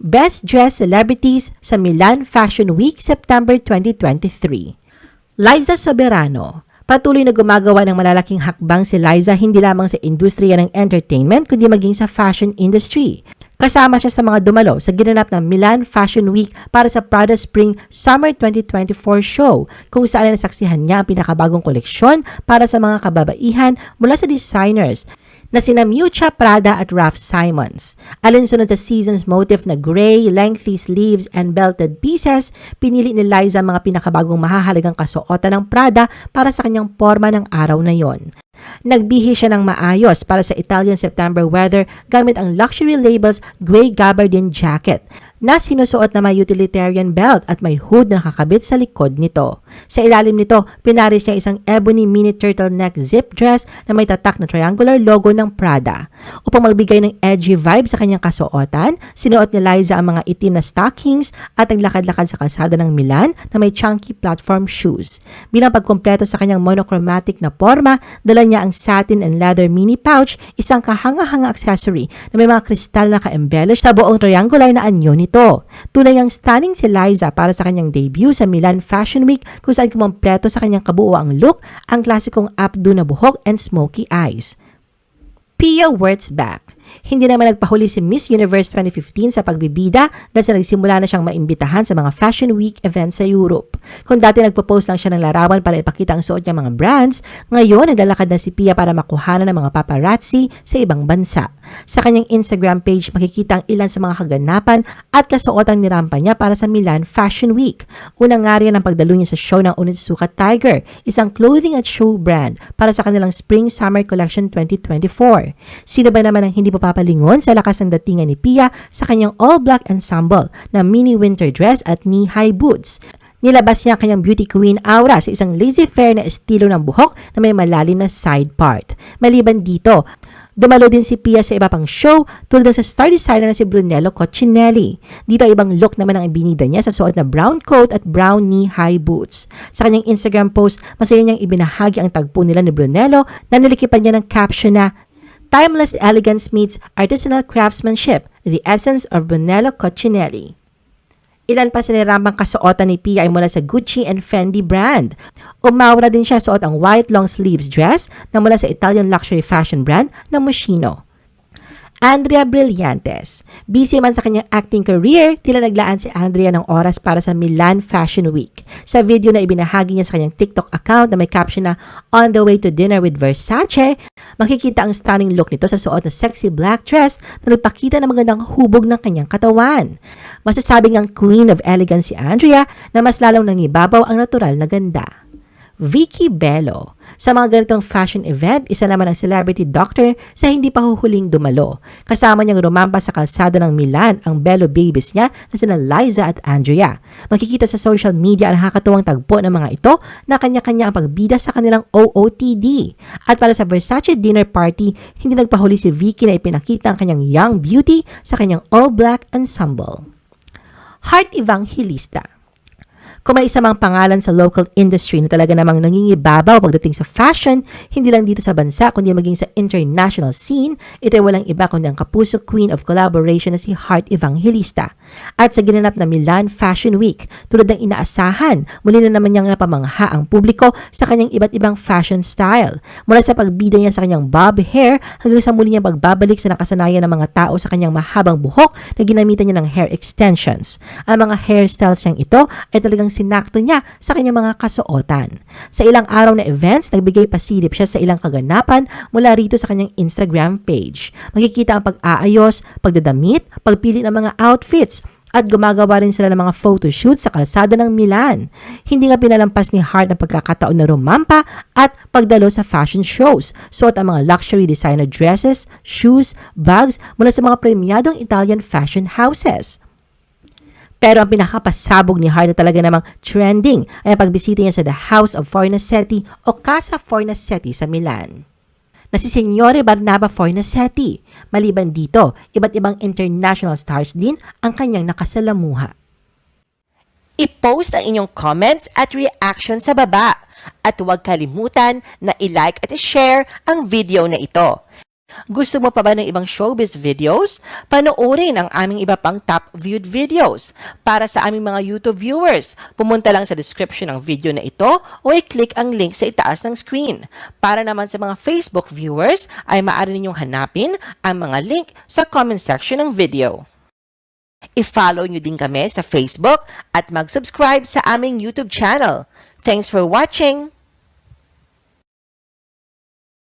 Best Dressed Celebrities sa Milan Fashion Week September 2023. Liza Soberano. Patuloy na gumagawa ng malalaking hakbang si Liza hindi lamang sa industriya ng entertainment kundi maging sa fashion industry. Kasama siya sa mga dumalo sa ginanap ng Milan Fashion Week para sa Prada Spring Summer 2024 show kung saan nasaksihan niya ang pinakabagong koleksyon para sa mga kababaihan mula sa designers na sina Miuccia Prada at Raf Simons. Alinsunod sa season's motif na gray, lengthy sleeves, and belted pieces, pinili ni Liza ang mga pinakabagong mahahalagang kasuotan ng Prada para sa kanyang forma ng araw na yon. Nagbihi siya ng maayos para sa Italian September weather gamit ang luxury label's gray gabardine jacket na sinusuot na may utilitarian belt at may hood na nakakabit sa likod nito. Sa ilalim nito, pinaris niya isang ebony mini turtleneck zip dress na may tatak na triangular logo ng Prada. Upang magbigay ng edgy vibe sa kanyang kasuotan, sinuot ni Liza ang mga itim na stockings at naglakad-lakad sa kalsada ng Milan na may chunky platform shoes. Bilang pagkumpleto sa kanyang monochromatic na forma, dala niya ang satin and leather mini pouch, isang kahanga-hanga accessory na may mga kristal na ka-embellish sa buong triangular na anyo nito. Tunay ang stunning si Liza para sa kanyang debut sa Milan Fashion Week kung saan kumompleto sa kanyang kabuoang look ang klasikong updo na buhok and smoky eyes. Pia Wurtzbach. Hindi naman nagpahuli si Miss Universe 2015 sa pagbibida dahil sa nagsimula na siyang maimbitahan sa mga Fashion Week events sa Europe. Kung dati nagpo-post lang siya ng larawan para ipakita ang suot niyang mga brands, ngayon naglalakad na si Pia para makuhanan ng mga paparazzi sa ibang bansa. Sa kanyang Instagram page, makikita ang ilan sa mga kaganapan at kasuotang nirampa niya para sa Milan Fashion Week. Unang nga riyan ang pagdalo niya sa show ng Onitsuka Tiger, isang clothing at show brand para sa kanilang Spring-Summer Collection 2024. Sino ba naman ang hindi papalingon sa lakas ng datingan ni Pia sa kanyang all-black ensemble na mini winter dress at knee-high boots. Nilabas niya ang kanyang beauty queen aura sa isang laissez-faire na estilo ng buhok na may malalim na side part. Maliban dito, dumalo din si Pia sa iba pang show tulad sa star designer na si Brunello Cucinelli. Dito ibang look naman ang ibinida niya sa suot na brown coat at brown knee-high boots. Sa kanyang Instagram post, masaya niyang ibinahagi ang tagpo nila ni Brunello na nilikipan niya ng caption na "Timeless elegance meets artisanal craftsmanship, the essence of Brunello Cucinelli." Ilan pa sa nirambang kasuotan ni Pia ay mula sa Gucci and Fendi brand. Umawra din siya suot ang white long sleeves dress na mula sa Italian luxury fashion brand na Moschino. Andrea Brillantes. Busy man sa kanyang acting career, tila naglaan si Andrea ng oras para sa Milan Fashion Week. Sa video na ibinahagi niya sa kanyang TikTok account na may caption na "On the way to dinner with Versace", makikita ang stunning look nito sa suot na sexy black dress na nagpakita ng magandang hubog ng kanyang katawan. Masasabing ang queen of elegance si Andrea na mas lalong nangibabaw ang natural na ganda. Vicky Bello. Sa mga ganitong fashion event, isa naman ang celebrity doctor sa hindi pa huhuling dumalo. Kasama niyang rumampa sa kalsada ng Milan ang Bello babies niya na sina Liza at Andrea. Makikita sa social media ang nakakatuwang tagpo ng mga ito na kanya-kanya ang pagbida sa kanilang OOTD. At para sa Versace dinner party, hindi nagpahuli si Vicky na ipinakita ang kanyang young beauty sa kanyang all-black ensemble. Heart Evangelista. Kung may isa mang pangalan sa local industry na talaga namang nangingibabaw pagdating sa fashion, hindi lang dito sa bansa kundi maging sa international scene, ito ay walang iba kundi ang kapuso queen of collaboration na si Heart Evangelista. At sa ginanap na Milan Fashion Week, tulad ng inaasahan, muli na naman niyang napamangha ang publiko sa kanyang iba't ibang fashion style. Mula sa pagbida niya sa kanyang bob hair hanggang sa muli niyang pagbabalik sa nakasanayan ng mga tao sa kanyang mahabang buhok na ginamitan niya ng hair extensions. Ang mga hairstyles niyang ito ay talagang sinakto niya sa kanyang mga kasuotan. Sa ilang araw na events, nagbigay pasilip siya sa ilang kaganapan mula rito sa kanyang Instagram page. Makikita ang pag-aayos, pagdadamit, pagpili ng mga outfits, at gumagawa rin sila ng mga photoshoot sa kalsada ng Milan. Hindi nga pinalampas ni Heart ang pagkakataon na rumampa at pagdalo sa fashion shows. Suot ang mga luxury designer dresses, shoes, bags mula sa mga premyadong Italian fashion houses. Pero ang pinakapasabog ni Heart na talaga namang trending ay ang pagbisita niya sa The House of Fornasetti o Casa Fornasetti sa Milan. Na si Signore Barnaba Fornasetti. Maliban dito, iba't ibang international stars din ang kanyang nakasalamuha. I-post ang inyong comments at reaction sa baba. At huwag kalimutan na i-like at i-share ang video na ito. Gusto mo pa ba ng ibang showbiz videos? Panoorin ang aming iba pang top viewed videos. Para sa aming mga YouTube viewers, pumunta lang sa description ng video na ito o i-click ang link sa itaas ng screen. Para naman sa mga Facebook viewers, ay maaari ninyong hanapin ang mga link sa comment section ng video. I-follow nyo din kami sa Facebook at mag-subscribe sa aming YouTube channel. Thanks for watching!